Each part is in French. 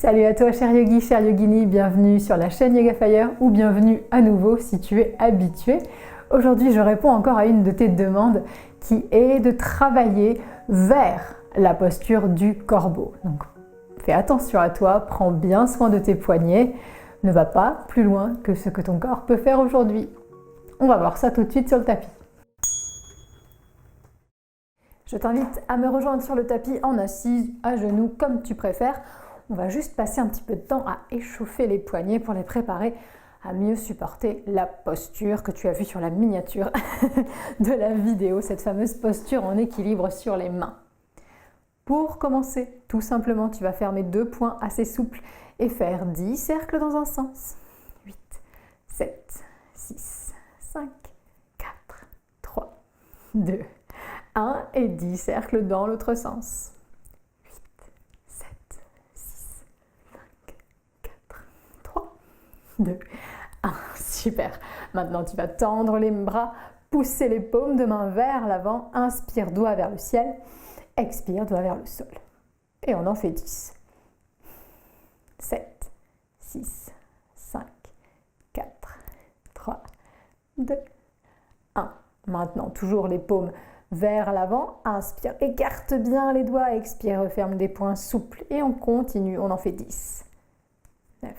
Salut à toi cher yogi, cher yogini, bienvenue sur la chaîne Yoga Fire ou bienvenue à nouveau si tu es habitué. Aujourd'hui je réponds encore à une de tes demandes qui est de travailler vers la posture du corbeau. Donc fais attention à toi, prends bien soin de tes poignets, ne va pas plus loin que ce que ton corps peut faire aujourd'hui. On va voir ça tout de suite sur le tapis. Je t'invite à me rejoindre sur le tapis en assise, à genoux, comme tu préfères. On va juste passer un petit peu de temps à échauffer les poignets pour les préparer à mieux supporter la posture que tu as vue sur la miniature de la vidéo, cette fameuse posture en équilibre sur les mains. Pour commencer, tout simplement, tu vas fermer deux poings assez souples et faire 10 cercles dans un sens. 8, 7, 6, 5, 4, 3, 2, 1 et 10 cercles dans l'autre sens. 8, 7, 6, 5, 4, 3, 2, 1. Super. Maintenant, tu vas tendre les bras, pousser les paumes de main vers l'avant. Inspire, doigt vers le ciel. Expire, doigt vers le sol. Et on en fait 10. 7, 6, 5, 4, 3, 2, 1. Maintenant, toujours les paumes vers l'avant, inspire, écarte bien les doigts, expire, referme des poings souples et on continue, on en fait 10. 9, 8,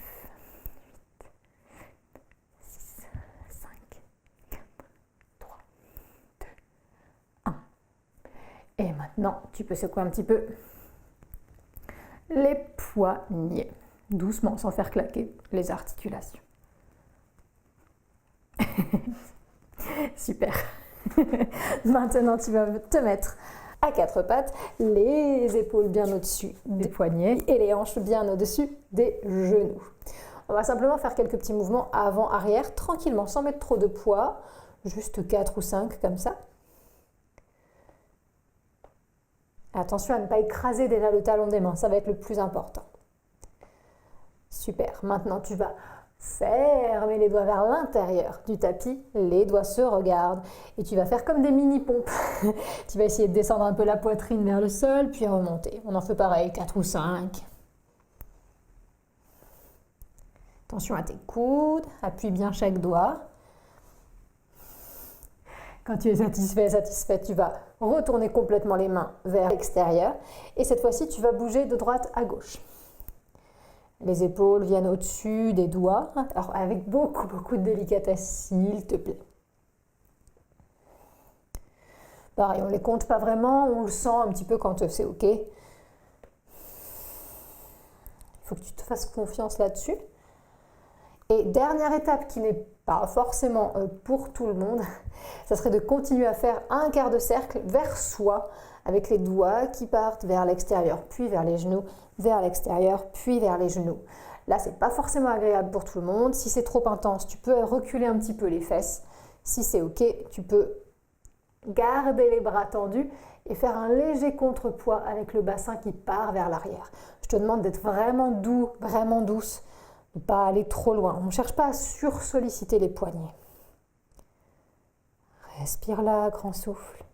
7, 6, 5, 4, 3, 2, 1. Et maintenant, tu peux secouer un petit peu les poignets, doucement, sans faire claquer les articulations. Super. Maintenant, tu vas te mettre à quatre pattes, les épaules bien au-dessus des poignets et les hanches bien au-dessus des genoux. On va simplement faire quelques petits mouvements avant-arrière, tranquillement, sans mettre trop de poids, juste 4 ou 5 comme ça. Attention à ne pas écraser déjà le talon des mains, ça va être le plus important. Super, maintenant tu vas fermer les doigts vers l'intérieur du tapis, les doigts se regardent et tu vas faire comme des mini-pompes. Tu vas essayer de descendre un peu la poitrine vers le sol, puis remonter. On en fait pareil, 4 ou 5. Attention à tes coudes, appuie bien chaque doigt. Quand tu es satisfait, tu vas retourner complètement les mains vers l'extérieur et cette fois-ci, tu vas bouger de droite à gauche. Les épaules viennent au-dessus des doigts, alors avec beaucoup de délicatesse, s'il te plaît. Pareil, on ne les compte pas vraiment, on le sent un petit peu quand c'est OK. Il faut que tu te fasses confiance là-dessus. Et dernière étape qui n'est pas forcément pour tout le monde, ça serait de continuer à faire un quart de cercle vers soi, avec les doigts qui partent vers l'extérieur, puis vers les genoux, vers l'extérieur, puis vers les genoux. Là, c'est pas forcément agréable pour tout le monde. Si c'est trop intense, tu peux reculer un petit peu les fesses. Si c'est OK, tu peux garder les bras tendus et faire un léger contrepoids avec le bassin qui part vers l'arrière. Je te demande d'être vraiment doux, vraiment douce, de ne pas aller trop loin. On ne cherche pas à sursolliciter les poignets. Respire là, grand souffle.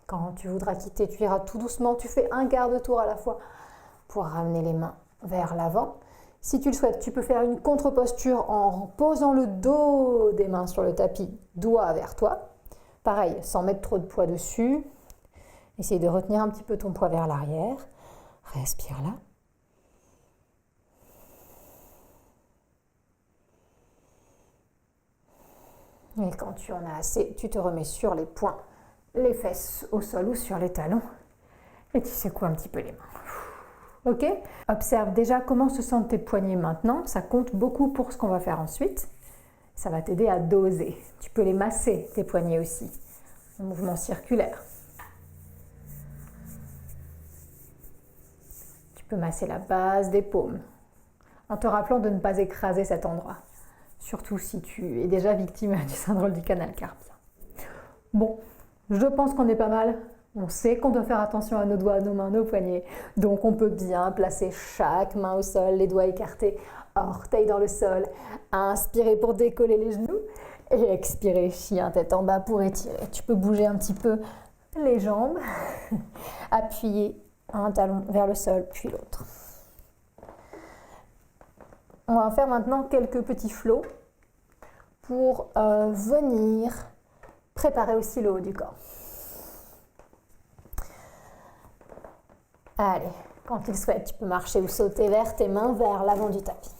Quand tu voudras quitter, tu iras tout doucement. Tu fais un quart de tour à la fois pour ramener les mains vers l'avant. Si tu le souhaites, tu peux faire une contre-posture en posant le dos des mains sur le tapis, doigt vers toi. Pareil, sans mettre trop de poids dessus. Essaye de retenir un petit peu ton poids vers l'arrière. Respire là. Et quand tu en as assez, tu te remets sur les poings, les fesses au sol ou sur les talons et tu secoues un petit peu les mains. Ok ? Observe déjà comment se sentent tes poignets maintenant. Ça compte beaucoup pour ce qu'on va faire ensuite. Ça va t'aider à doser. Tu peux les masser, tes poignets aussi. Un mouvement circulaire. Tu peux masser la base des paumes en te rappelant de ne pas écraser cet endroit. Surtout si tu es déjà victime du syndrome du canal carpien. Bon, je pense qu'on est pas mal. On sait qu'on doit faire attention à nos doigts, nos mains, nos poignets. Donc on peut bien placer chaque main au sol, les doigts écartés, orteils dans le sol. Inspirer pour décoller les genoux et expirer, chien tête en bas pour étirer. Tu peux bouger un petit peu les jambes, appuyer Un talon vers le sol, puis l'autre. On va faire maintenant quelques petits flots pour venir préparer aussi le haut du corps. Allez, quand tu le souhaites, tu peux marcher ou sauter vers tes mains vers l'avant du tapis.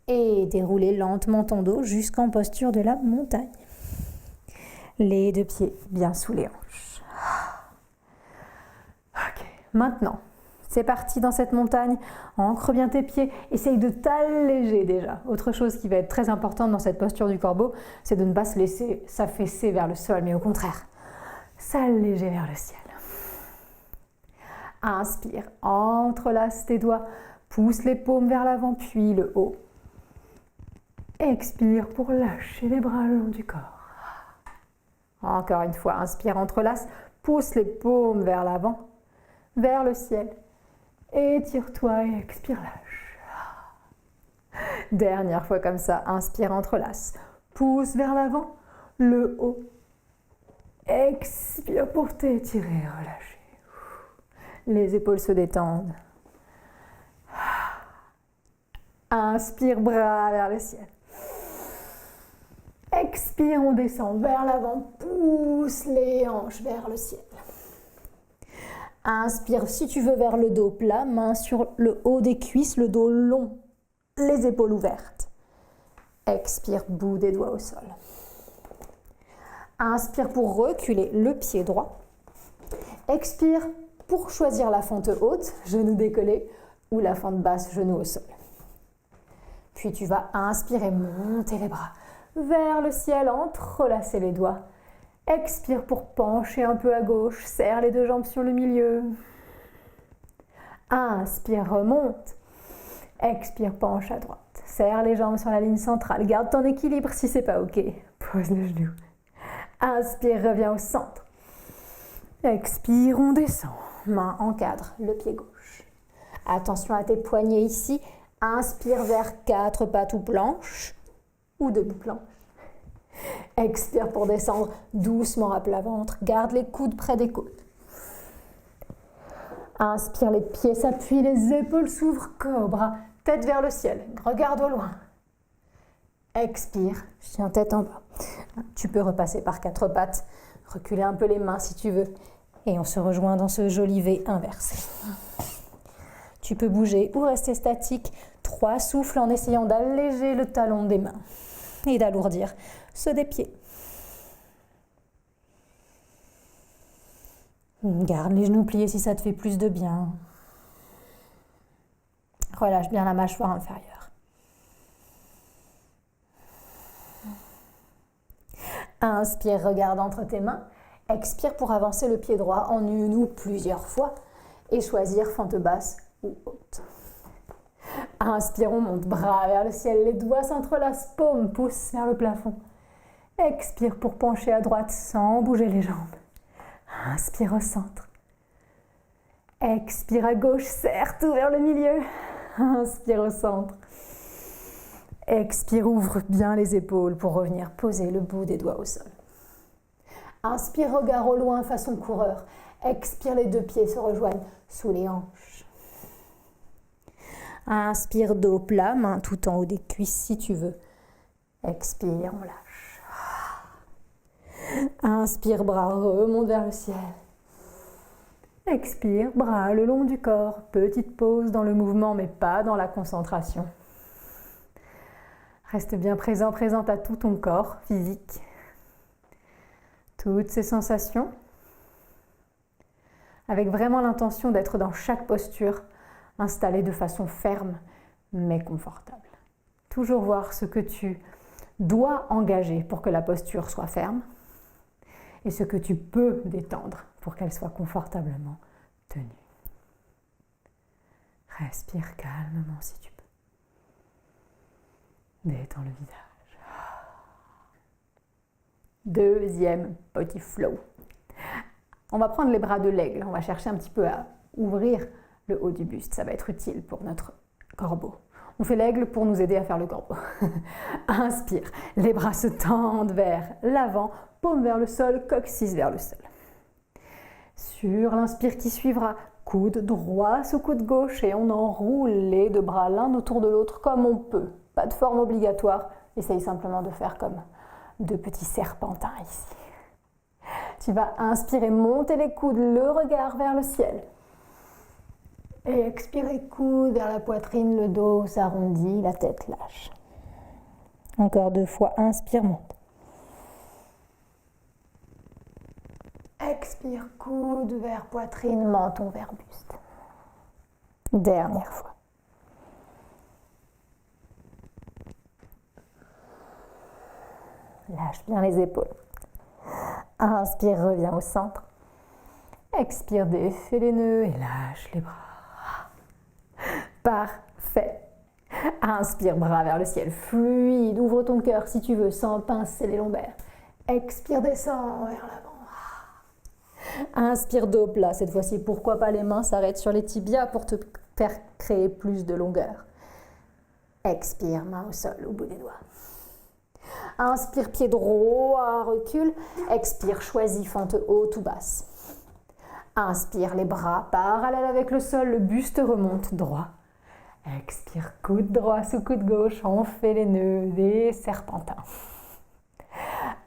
Et dérouler lentement ton dos jusqu'en posture de la montagne. Les deux pieds bien sous les hanches. Ok, maintenant, c'est parti dans cette montagne. Ancre bien tes pieds. Essaye de t'alléger déjà. Autre chose qui va être très importante dans cette posture du corbeau, c'est de ne pas se laisser s'affaisser vers le sol, mais au contraire, s'alléger vers le ciel. Inspire, entrelace tes doigts, pousse les paumes vers l'avant, puis le haut. Expire pour lâcher les bras le long du corps. Encore une fois, inspire, entrelace, pousse les paumes vers l'avant, vers le ciel. Étire-toi et expire, lâche. Dernière fois comme ça, inspire, entrelace, pousse vers l'avant, le haut. Expire pour t'étirer, relâcher. Les épaules se détendent. Inspire, bras vers le ciel. Expire, on descend vers l'avant, pousse les hanches vers le ciel. Inspire, si tu veux, vers le dos plat, main sur le haut des cuisses, le dos long, les épaules ouvertes. Expire, bout des doigts au sol. Inspire pour reculer le pied droit. Expire pour choisir la fente haute, genou décollé, ou la fente basse, genou au sol. Puis tu vas inspirer, monter les bras vers le ciel, entrelacer les doigts. Expire pour pencher un peu à gauche, serre les deux jambes sur le milieu. Inspire, remonte. Expire, penche à droite. Serre les jambes sur la ligne centrale. Garde ton équilibre si c'est pas ok. Pose le genou. Inspire, reviens au centre. Expire, on descend. Main encadre le pied gauche. Attention à tes poignets ici. Inspire vers quatre pattes ou planches, ou debout planche. Expire pour descendre doucement à plat ventre. Garde les coudes près des côtes. Inspire, les pieds s'appuient, les épaules s'ouvrent, cobra, tête vers le ciel. Regarde au loin. Expire, chien tête en bas. Tu peux repasser par quatre pattes, reculer un peu les mains si tu veux. Et on se rejoint dans ce joli V inversé. Tu peux bouger ou rester statique. 3 souffles en essayant d'alléger le talon des mains et d'alourdir ceux des pieds. Garde les genoux pliés si ça te fait plus de bien. Relâche bien la mâchoire inférieure. Inspire, regarde entre tes mains. Expire pour avancer le pied droit en une ou plusieurs fois et choisir fente basse ou haute. Inspire, on monte, bras vers le ciel, les doigts s'entrelacent, paumes poussent vers le plafond. Expire pour pencher à droite sans bouger les jambes. Inspire au centre. Expire à gauche, serre tout vers le milieu. Inspire au centre. Expire, ouvre bien les épaules pour revenir poser le bout des doigts au sol. Inspire, regard au loin façon coureur. Expire, les deux pieds se rejoignent sous les hanches. Inspire, dos plat, main tout en haut des cuisses si tu veux. Expire, on lâche. Inspire, bras remonte vers le ciel. Expire, bras le long du corps. Petite pause dans le mouvement mais pas dans la concentration. Reste bien présent, présente à tout ton corps physique. Toutes ces sensations. Avec vraiment l'intention d'être dans chaque posture installée de façon ferme mais confortable. Toujours voir ce que tu dois engager pour que la posture soit ferme et ce que tu peux détendre pour qu'elle soit confortablement tenue. Respire calmement si tu peux. Détends le visage. Deuxième petit flow. On va prendre les bras de l'aigle. On va chercher un petit peu à ouvrir le haut du buste. Ça va être utile pour notre corbeau. On fait l'aigle pour nous aider à faire le corbeau. Inspire. Les bras se tendent vers l'avant. Paume vers le sol, coccyx vers le sol. Sur l'inspire qui suivra, coude droit sous coude gauche et on enroule les deux bras l'un autour de l'autre comme on peut. Pas de forme obligatoire, essaye simplement de faire comme deux petits serpentins ici. Tu vas inspirer, monter les coudes, le regard vers le ciel. Et expirer, coude vers la poitrine, le dos s'arrondit, la tête lâche. Encore 2 fois, inspire, monte. Expire, coude vers poitrine, menton vers buste. Dernière fois. Lâche bien les épaules. Inspire, reviens au centre. Expire, défais les nœuds et lâche les bras. Parfait. Inspire, bras vers le ciel, fluide. Ouvre ton cœur si tu veux, sans pincer les lombaires. Expire, descends vers l'avant. Inspire, dos plat. Cette fois-ci, pourquoi pas les mains s'arrêtent sur les tibias pour te faire créer plus de longueur. Expire, main au sol, au bout des doigts. Inspire, pied droit, recule. Expire, choisis fente haute ou basse. Inspire, les bras parallèles avec le sol, le buste remonte droit. Expire, coude droit sous coude gauche, on fait les nœuds des serpentins.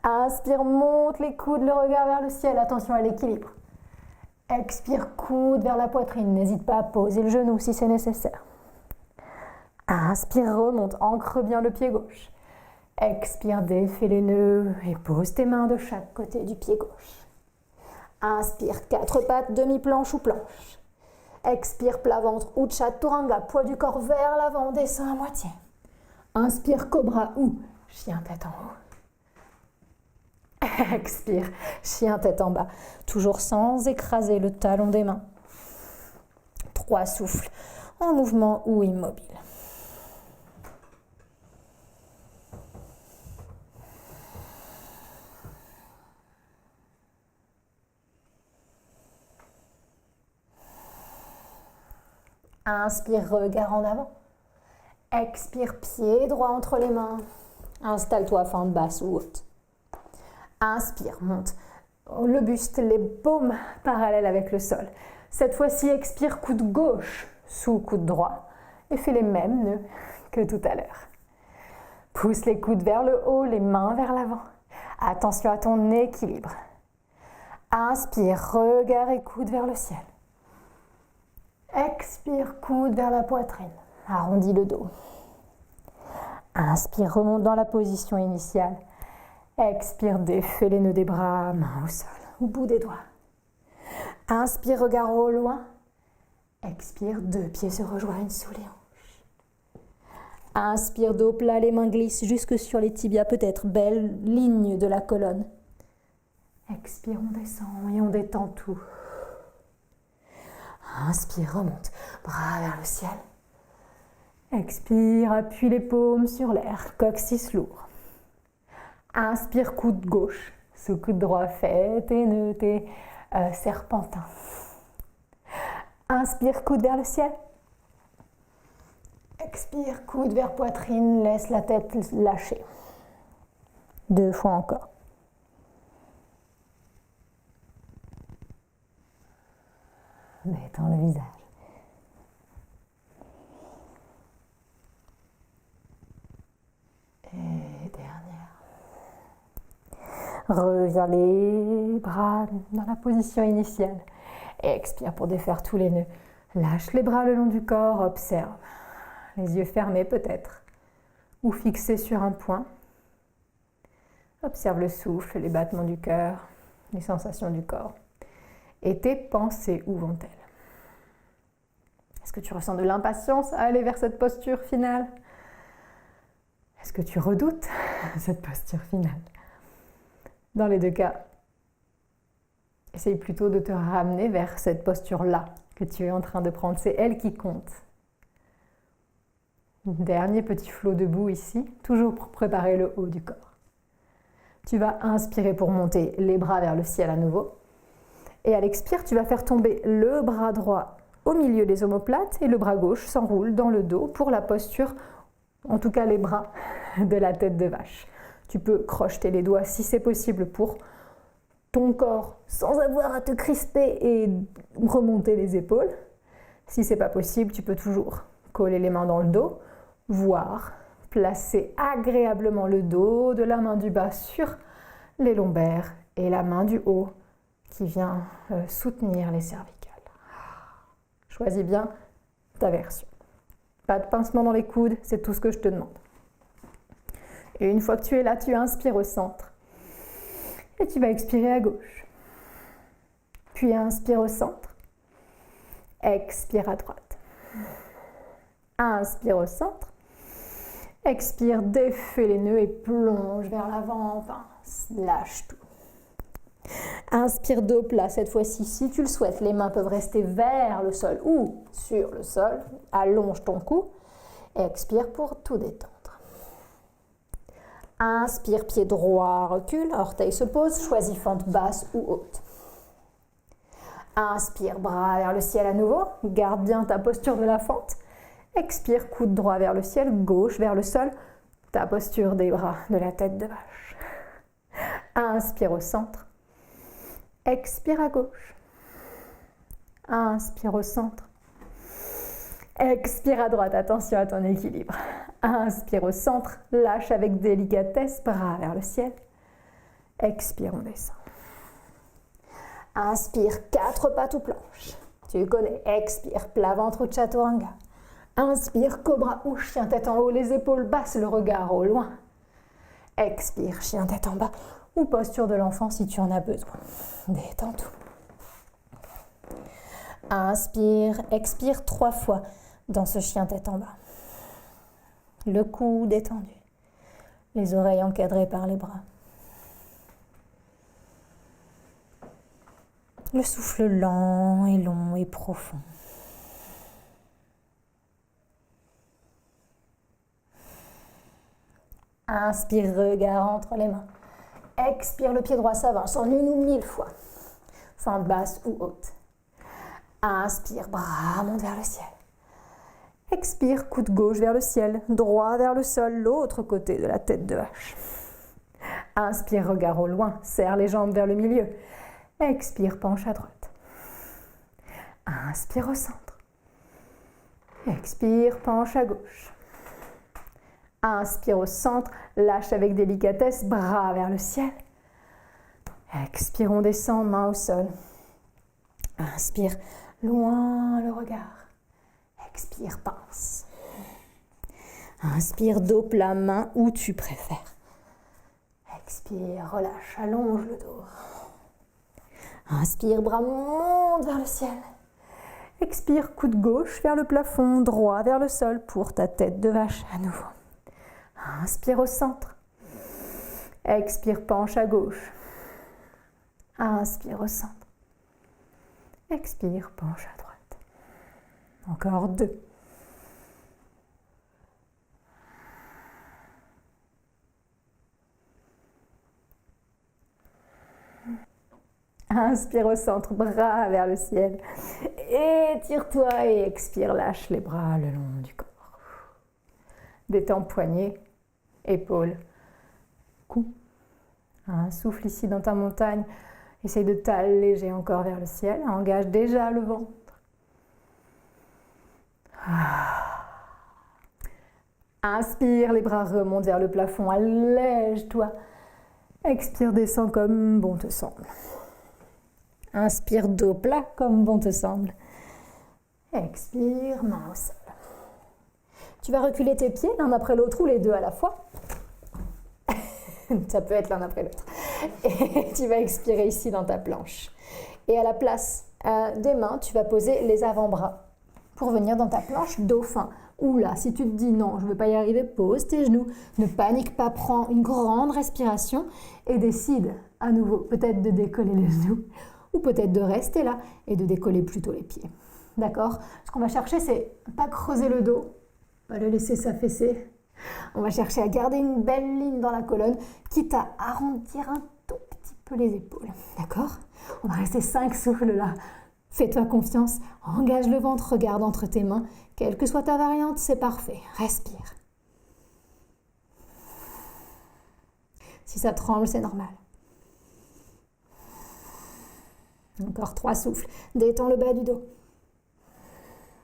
Inspire, monte les coudes, le regard vers le ciel, attention à l'équilibre. Expire, coude vers la poitrine, n'hésite pas à poser le genou si c'est nécessaire. Inspire, remonte, ancre bien le pied gauche. Expire, défais les nœuds et pose tes mains de chaque côté du pied gauche. Inspire, 4 pattes, demi-planche ou planche. Expire, plat ventre, Ucha Turanga, poids du corps vers l'avant, descend à moitié. Inspire, cobra ou chien tête en haut. Expire, chien tête en bas, toujours sans écraser le talon des mains. 3 souffles, en mouvement ou immobile. Inspire, regard en avant. Expire, pied droit entre les mains. Installe-toi, fente basse ou haute. Inspire, monte le buste, les paumes parallèles avec le sol. Cette fois-ci, expire, coude gauche sous coude droit et fais les mêmes nœuds que tout à l'heure. Pousse les coudes vers le haut, les mains vers l'avant. Attention à ton équilibre. Inspire, regard et coude vers le ciel. Expire, coude vers la poitrine. Arrondis le dos. Inspire, remonte dans la position initiale. Expire, défais les nœuds des bras, main au sol, au bout des doigts. Inspire, regard au loin. Expire, 2 pieds se rejoignent sous les hanches. Inspire, dos plat, les mains glissent jusque sur les tibias, peut-être belle ligne de la colonne. Expire, on descend et on détend tout. Inspire, remonte, bras vers le ciel. Expire, appuie les paumes sur l'air, coccyx lourd. Inspire, coude gauche, sous coude droit, fais tes nœuds, tes serpentins. Inspire, coude vers le ciel. Expire, coude vers poitrine, laisse la tête lâcher. 2 fois encore. Détends le visage. Et dernière. Reviens les bras dans la position initiale. Et expire pour défaire tous les nœuds. Lâche les bras le long du corps, observe. Les yeux fermés peut-être, ou fixés sur un point. Observe le souffle, les battements du cœur, les sensations du corps. Et tes pensées, où vont-elles? Est-ce que tu ressens de l'impatience à aller vers cette posture finale? Est-ce que tu redoutes cette posture finale? Dans les 2 cas, essaye plutôt de te ramener vers cette posture-là que tu es en train de prendre. C'est elle qui compte. Dernier petit flot debout ici, toujours pour préparer le haut du corps. Tu vas inspirer pour monter les bras vers le ciel à nouveau. Et à l'expire, tu vas faire tomber le bras droit au milieu des omoplates et le bras gauche s'enroule dans le dos pour la posture, en tout cas les bras de la tête de vache. Tu peux crocheter les doigts si c'est possible pour ton corps sans avoir à te crisper et remonter les épaules. Si c'est pas possible, tu peux toujours coller les mains dans le dos, voire placer agréablement le dos de la main du bas sur les lombaires et la main du haut qui vient soutenir les cervicales. Choisis bien ta version. Pas de pincement dans les coudes, c'est tout ce que je te demande. Et une fois que tu es là, tu inspires au centre et tu vas expirer à gauche. Puis inspire au centre, expire à droite. Inspire au centre, expire, défais les nœuds et plonge vers l'avant, pince, lâche tout. Inspire dos plat cette fois-ci, si tu le souhaites, les mains peuvent rester vers le sol ou sur le sol. Allonge ton cou, expire pour tout détendre. Inspire, pied droit, recule, orteil se pose, choisis fente basse ou haute. Inspire, bras vers le ciel à nouveau, garde bien ta posture de la fente. Expire, coude droit vers le ciel, gauche vers le sol, ta posture des bras de la tête de vache. Inspire au centre, expire à gauche. Inspire au centre, expire à droite, attention à ton équilibre. Inspire au centre, lâche avec délicatesse, bras vers le ciel. Expire, on descend. Inspire, 4 pattes ou planches. Tu connais, expire, plat ventre ou chaturanga. Inspire, cobra ou chien tête en haut, les épaules basses, le regard au loin. Expire, chien tête en bas ou posture de l'enfant si tu en as besoin. Détends tout. Inspire, expire 3 fois dans ce chien tête en bas. Le cou détendu, les oreilles encadrées par les bras. Le souffle lent et long et profond. Inspire, regard entre les mains. Expire, le pied droit s'avance en 1 ou 1000 fois. Fente basse ou haute. Inspire, bras montent vers le ciel. Expire, coude gauche vers le ciel, droit vers le sol, l'autre côté de la tête de vache. Inspire, regard au loin, serre les jambes vers le milieu. Expire, penche à droite. Inspire au centre. Expire, penche à gauche. Inspire au centre, lâche avec délicatesse, bras vers le ciel. Expire, on descend, main au sol. Inspire, loin le regard. Expire, pince. Inspire, dos plat, main où tu préfères. Expire, relâche, allonge le dos. Inspire, bras montent vers le ciel. Expire, coude gauche vers le plafond, droit vers le sol pour ta tête de vache à nouveau. Inspire au centre. Expire, penche à gauche. Inspire au centre. Expire, penche à droite. Encore 2. Inspire au centre, bras vers le ciel. Étire-toi et expire, lâche les bras le long du corps. Détends poignets, épaules, cou. Un souffle ici dans ta montagne. Essaye de t'alléger encore vers le ciel. Engage déjà le ventre. Inspire, les bras remontent vers le plafond. Allège-toi. Expire, descends comme bon te semble. Inspire, dos plat comme bon te semble. Expire, main au sol. Tu vas reculer tes pieds l'un après l'autre ou les deux à la fois. Ça peut être l'un après l'autre. Et tu vas expirer ici dans ta planche. Et à la place des mains, tu vas poser les avant-bras pour venir dans ta planche dauphin. Ou là, si tu te dis non, je ne veux pas y arriver, pose tes genoux. Ne panique pas, prends une grande respiration et décide à nouveau peut-être de décoller les genoux ou peut-être de rester là et de décoller plutôt les pieds. D'accord? Ce qu'on va chercher, c'est pas creuser le dos, pas le laisser s'affaisser. On va chercher à garder une belle ligne dans la colonne, quitte à arrondir un tout petit peu les épaules. D'accord? On va rester 5 souffles là. Fais-toi confiance, engage le ventre, regarde entre tes mains. Quelle que soit ta variante, c'est parfait. Respire. Si ça tremble, c'est normal. Encore 3 souffles. Détends le bas du dos.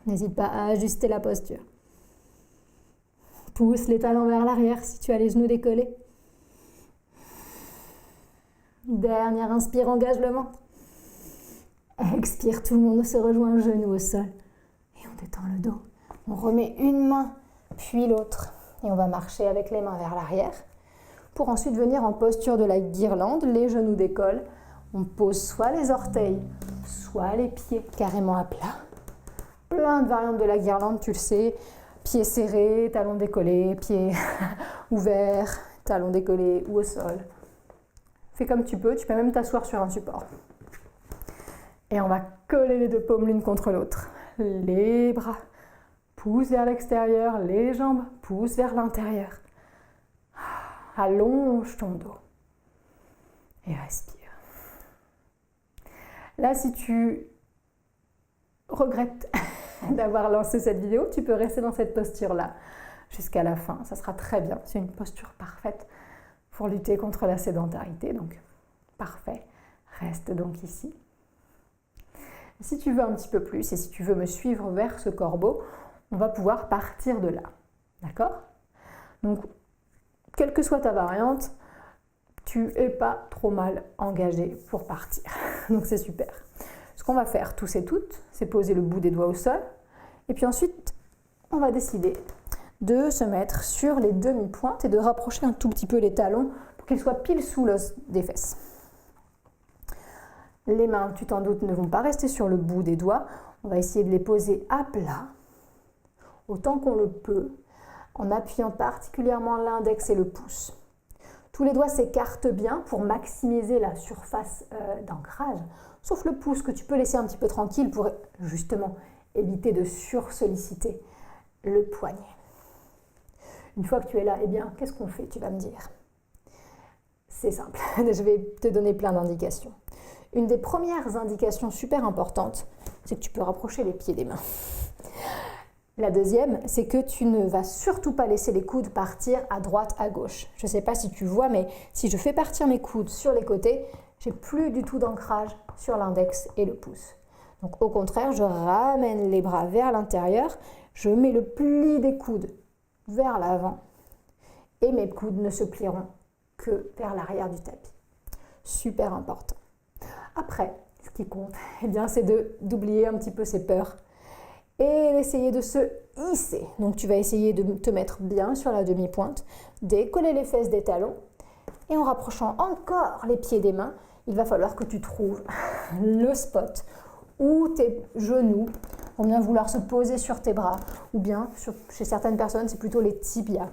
N'hésite pas à ajuster la posture. Pousse les talons vers l'arrière si tu as les genoux décollés. Dernière inspire, engage le ventre. Expire, tout le monde se rejoint, genou au sol. Et on détend le dos. On remet une main, puis l'autre. Et on va marcher avec les mains vers l'arrière. Pour ensuite venir en posture de la guirlande, les genoux décollent. On pose soit les orteils, soit les pieds carrément à plat. Plein de variantes de la guirlande, tu le sais. Pieds serrés, talons décollés, pieds ouverts, talons décollés ou au sol. Fais comme tu peux même t'asseoir sur un support. Et on va coller les deux paumes l'une contre l'autre. Les bras poussent vers l'extérieur, les jambes poussent vers l'intérieur. Allonge ton dos et respire. Là, si tu regrettes d'avoir lancé cette vidéo, tu peux rester dans cette posture-là jusqu'à la fin. Ça sera très bien. C'est une posture parfaite pour lutter contre la sédentarité. Donc, parfait. Reste donc ici. Si tu veux un petit peu plus et si tu veux me suivre vers ce corbeau, on va pouvoir partir de là. D'accord? Donc, quelle que soit ta variante, tu n'es pas trop mal engagé pour partir. Donc, c'est super. Ce qu'on va faire tous et toutes, c'est poser le bout des doigts au sol. Et puis ensuite, on va décider de se mettre sur les demi-pointes et de rapprocher un tout petit peu les talons pour qu'ils soient pile sous l'os des fesses. Les mains, tu t'en doutes, ne vont pas rester sur le bout des doigts. On va essayer de les poser à plat, autant qu'on le peut, en appuyant particulièrement l'index et le pouce. Tous les doigts s'écartent bien pour maximiser la surface d'ancrage, sauf le pouce que tu peux laisser un petit peu tranquille pour justement éviter de sursolliciter le poignet. Une fois que tu es là, eh bien, qu'est-ce qu'on fait? Tu vas me dire. C'est simple, je vais te donner plein d'indications. Une des premières indications super importantes, c'est que tu peux rapprocher les pieds des mains. La deuxième, c'est que tu ne vas surtout pas laisser les coudes partir à droite, à gauche. Je ne sais pas si tu vois, mais si je fais partir mes coudes sur les côtés, j'ai plus du tout d'ancrage sur l'index et le pouce. Donc au contraire, je ramène les bras vers l'intérieur, je mets le pli des coudes vers l'avant et mes coudes ne se plieront que vers l'arrière du tapis. Super important. Après, ce qui compte, eh bien, c'est d'oublier un petit peu ses peurs et d'essayer de se hisser. Donc tu vas essayer de te mettre bien sur la demi-pointe, décoller les fesses des talons et en rapprochant encore les pieds des mains, il va falloir que tu trouves le spot où tes genoux vont bien vouloir se poser sur tes bras ou bien, chez certaines personnes, c'est plutôt les tibias.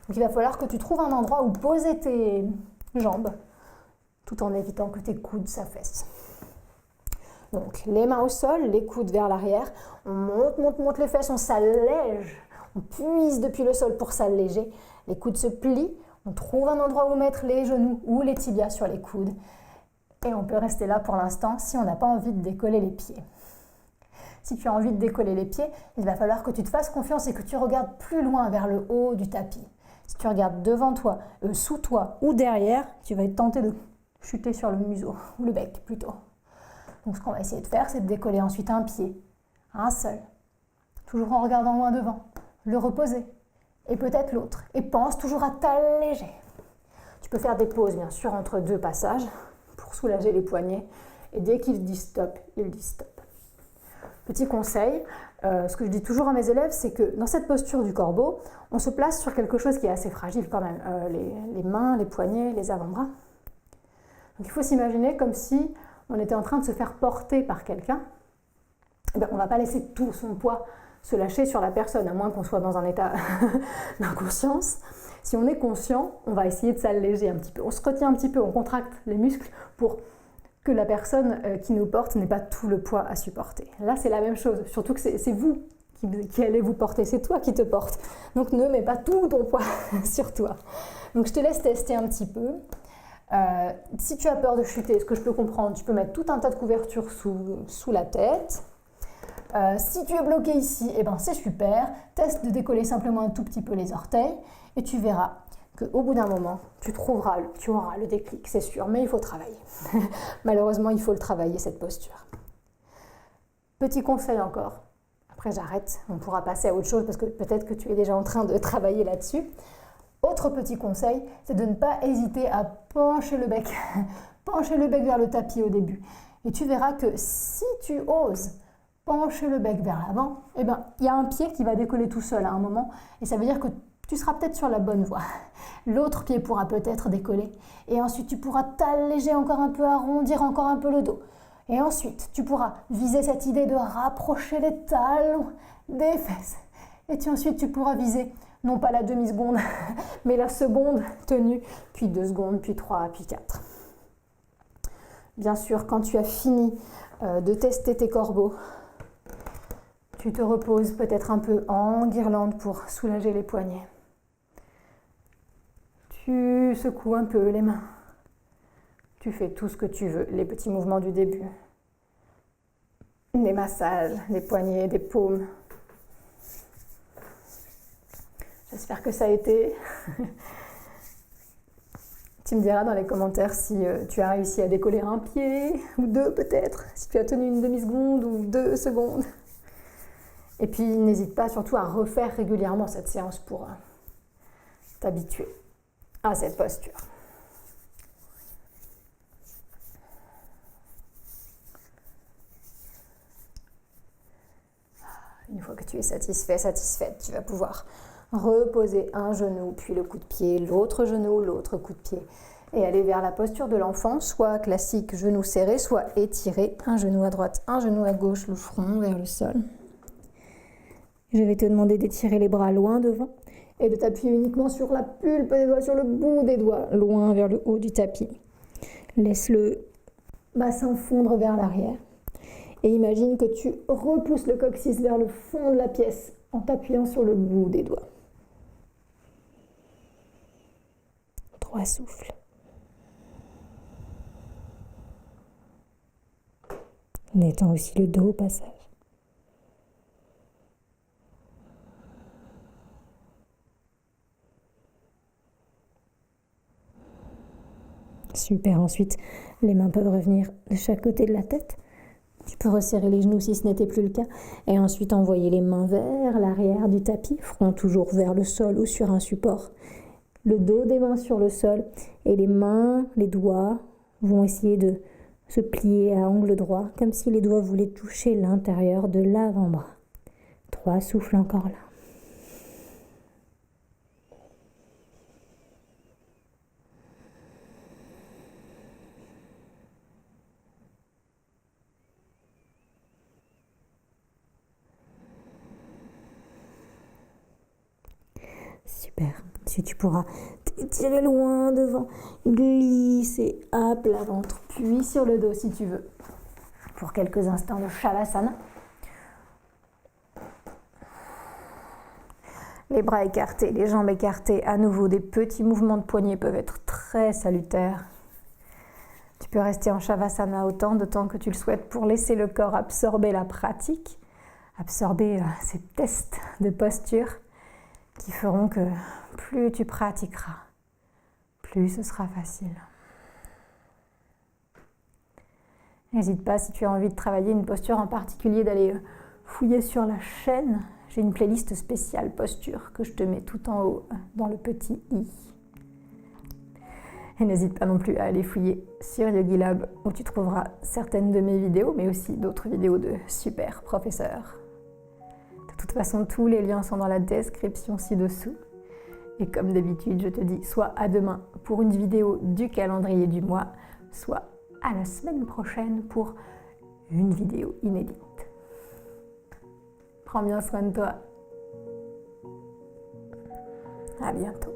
Donc il va falloir que tu trouves un endroit où poser tes jambes tout en évitant que tes coudes s'affaissent. Donc, les mains au sol, les coudes vers l'arrière, on monte les fesses, on s'allège, on puise depuis le sol pour s'alléger, les coudes se plient, on trouve un endroit où mettre les genoux ou les tibias sur les coudes et on peut rester là pour l'instant si on n'a pas envie de décoller les pieds. Si tu as envie de décoller les pieds, il va falloir que tu te fasses confiance et que tu regardes plus loin vers le haut du tapis. Si tu regardes devant toi, sous toi ou derrière, tu vas être tenté de chuter sur le museau ou le bec plutôt. Donc ce qu'on va essayer de faire, c'est de décoller ensuite un pied, un seul, toujours en regardant loin devant, le reposer, et peut-être l'autre, et pense toujours à t'alléger. Tu peux faire des pauses bien sûr entre deux passages pour soulager les poignets, et dès qu'il dit stop, il dit stop. Petit conseil, ce que je dis toujours à mes élèves, c'est que dans cette posture du corbeau, on se place sur quelque chose qui est assez fragile quand même, les mains, les poignets, les avant-bras. Donc il faut s'imaginer comme si on était en train de se faire porter par quelqu'un. On ne va pas laisser tout son poids se lâcher sur la personne, à moins qu'on soit dans un état d'inconscience. Si on est conscient, on va essayer de s'alléger un petit peu. On se retient un petit peu, on contracte les muscles pour que la personne qui nous porte n'ait pas tout le poids à supporter. Là, c'est la même chose, surtout que c'est vous qui allez vous porter, c'est toi qui te portes. Donc ne mets pas tout ton poids sur toi. Donc je te laisse tester un petit peu. Si tu as peur de chuter, ce que je peux comprendre, tu peux mettre tout un tas de couvertures sous la tête. Si tu es bloqué ici, eh ben c'est super. Teste de décoller simplement un tout petit peu les orteils et tu verras qu'au bout d'un moment, tu auras le déclic, c'est sûr, mais il faut travailler. Malheureusement, il faut le travailler, cette posture. Petit conseil encore, après j'arrête, on pourra passer à autre chose parce que peut-être que tu es déjà en train de travailler là-dessus. Autre petit conseil, c'est de ne pas hésiter à pencher le bec. Pencher le bec vers le tapis au début. Et tu verras que si tu oses pencher le bec vers l'avant, eh ben, il y a un pied qui va décoller tout seul à un moment et ça veut dire que tu seras peut-être sur la bonne voie. L'autre pied pourra peut-être décoller et ensuite tu pourras t'alléger encore un peu, arrondir encore un peu le dos. Et ensuite, tu pourras viser cette idée de rapprocher les talons des fesses. Et ensuite, tu pourras viser non pas la demi-seconde, mais la seconde tenue, puis 2 secondes, puis 3, puis 4. Bien sûr, quand tu as fini de tester tes corbeaux, tu te reposes peut-être un peu en guirlande pour soulager les poignets. Tu secoues un peu les mains. Tu fais tout ce que tu veux, les petits mouvements du début. Des massages, des poignets, des paumes. J'espère que ça a été. Tu me diras dans les commentaires si tu as réussi à décoller un pied, ou 2 peut-être, si tu as tenu une demi-seconde ou 2 secondes. Et puis n'hésite pas surtout à refaire régulièrement cette séance pour t'habituer à cette posture. Une fois que tu es satisfait, satisfaite, tu vas pouvoir reposer un genou, puis le coup de pied, l'autre genou, l'autre coup de pied, et aller vers la posture de l'enfant, soit classique, genou serré, soit étiré, un genou à droite, un genou à gauche, le front vers le sol. Je vais te demander d'étirer les bras loin devant et de t'appuyer uniquement sur la pulpe des doigts, sur le bout des doigts, loin vers le haut du tapis. Laisse le bassin fondre vers l'arrière. Et imagine que tu repousses le coccyx vers le fond de la pièce en t'appuyant sur le bout des doigts. 3 souffles. Détends aussi le dos au passage. Super, ensuite les mains peuvent revenir de chaque côté de la tête. Tu peux resserrer les genoux si ce n'était plus le cas et ensuite envoyer les mains vers l'arrière du tapis, front toujours vers le sol ou sur un support. Le dos des mains sur le sol et les mains, les doigts vont essayer de se plier à angle droit comme si les doigts voulaient toucher l'intérieur de l'avant-bras. 3 souffles encore là. Super. Si tu pourras t'étirer loin devant, glisser à plat ventre, puis sur le dos si tu veux. Pour quelques instants de Shavasana. Les bras écartés, les jambes écartées. À nouveau, des petits mouvements de poignets peuvent être très salutaires. Tu peux rester en Shavasana autant de temps que tu le souhaites pour laisser le corps absorber la pratique, absorber ces tests de posture qui feront que plus tu pratiqueras, plus ce sera facile. N'hésite pas, si tu as envie de travailler une posture en particulier, d'aller fouiller sur la chaîne. J'ai une playlist spéciale posture que je te mets tout en haut dans le petit i. Et n'hésite pas non plus à aller fouiller sur YogiLab où tu trouveras certaines de mes vidéos, mais aussi d'autres vidéos de super professeurs. De toute façon, tous les liens sont dans la description ci-dessous. Et comme d'habitude, je te dis soit à demain pour une vidéo du calendrier du mois, soit à la semaine prochaine pour une vidéo inédite. Prends bien soin de toi. À bientôt.